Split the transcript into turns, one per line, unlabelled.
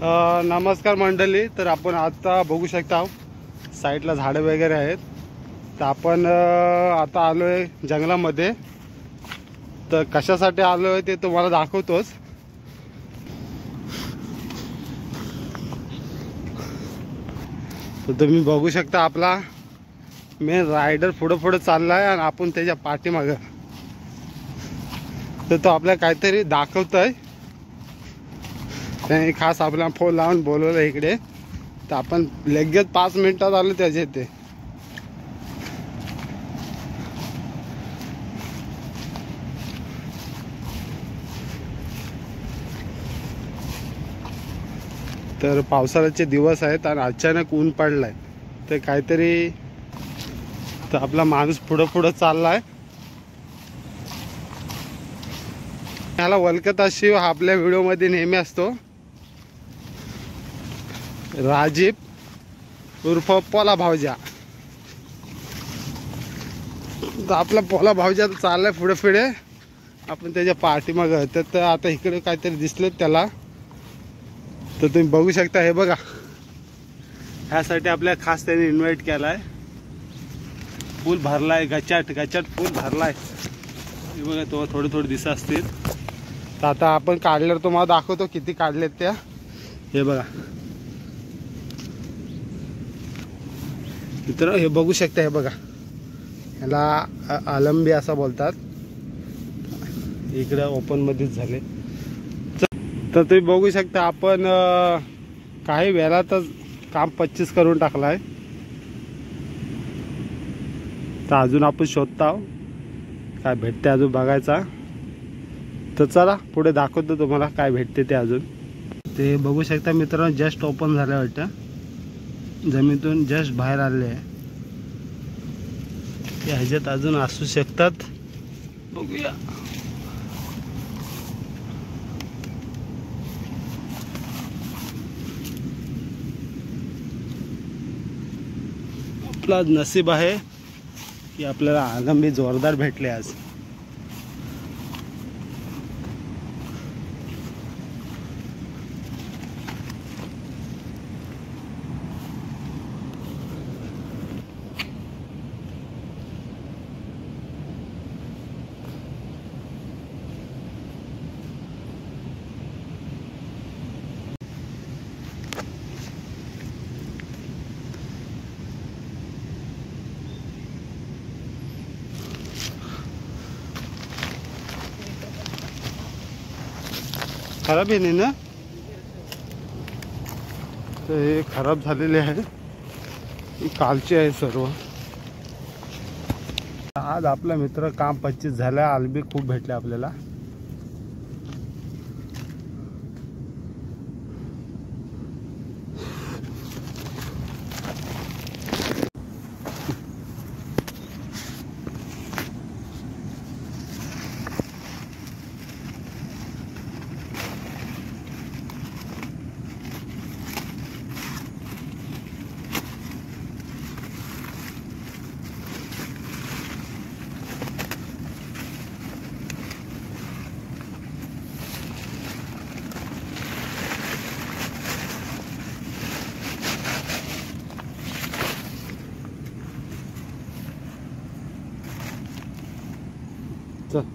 नमस्कार मंडळी. तर आपण आता बघू शकता साईडला झाडं वगैरे आहेत. तर आपण आता आलो आहे जंगलामध्ये. तर कशासाठी आलो आहे ते तुम्हाला दाखवतोच. तर तुम्ही बघू शकता आपला मेन रायडर पुढं चालला आहे आणि आपण त्याच्या पाठीमागं. तर तो आपल्याला काहीतरी दाखवतोय. त्याने खास आपल्याला फोन लावून बोलवलं इकडे. तर आपण लगेच 5 मिनिटात आलो त्याच्या इथे. तर पावसाळ्याचे दिवस आहेत आणि अचानक ऊन पडलाय. तर काहीतरी तर आपला माणूस पुढं चाललाय. ह्याला वल्कता शिव हा आपल्या व्हिडिओमध्ये नेहमी असतो. राजीव उर्फ पोला भावजा. तर आपला पोला भावजा चाललाय पुढे. आपण त्याच्या पाठीमागं. तर आता इकडे काहीतरी दिसलं त्याला. तर तुम्ही बघू शकता. हे बघा, ह्यासाठी आपल्याला खास त्याने इन्व्हाइट केलाय. फुल भरलाय, गचाट फुल भरलाय. हे बघा, तो थोडे दिसत असतील. तर आता आपण काढल्यावर तुम्हाला दाखवतो किती काढलेत त्या. हे बघा मित्र, हे बघू शकता. हे बघा, ह्याला आलंबी असं बोलतात. इकडे ओपन मध्येच झाले. तर तुम्ही बघू शकता आपण काही वेळातच काम 25 करून टाकलाय. तर अजून आपण शोधता काय भेटते अजून बघायचा. तर चला पुढे दाखवतो तुम्हाला काय भेटते ते अजून. ते बघू शकता मित्रांनो, जस्ट ओपन झालं वाटतं. जमिनीतून जस्ट बाहेर आले आहे. ते ह्याच्यात अजून असू शकतात. बघूया. आपला नसीब आहे की आपल्याला आलंबी जोरदार भेटले आज. खराब आहे ना. तर हे खराब झालेले आहे. ही कालची आहे सर्व. आज आपला मित्र काम 25 झालं. आलबी खूप भेटले आपल्याला. चल.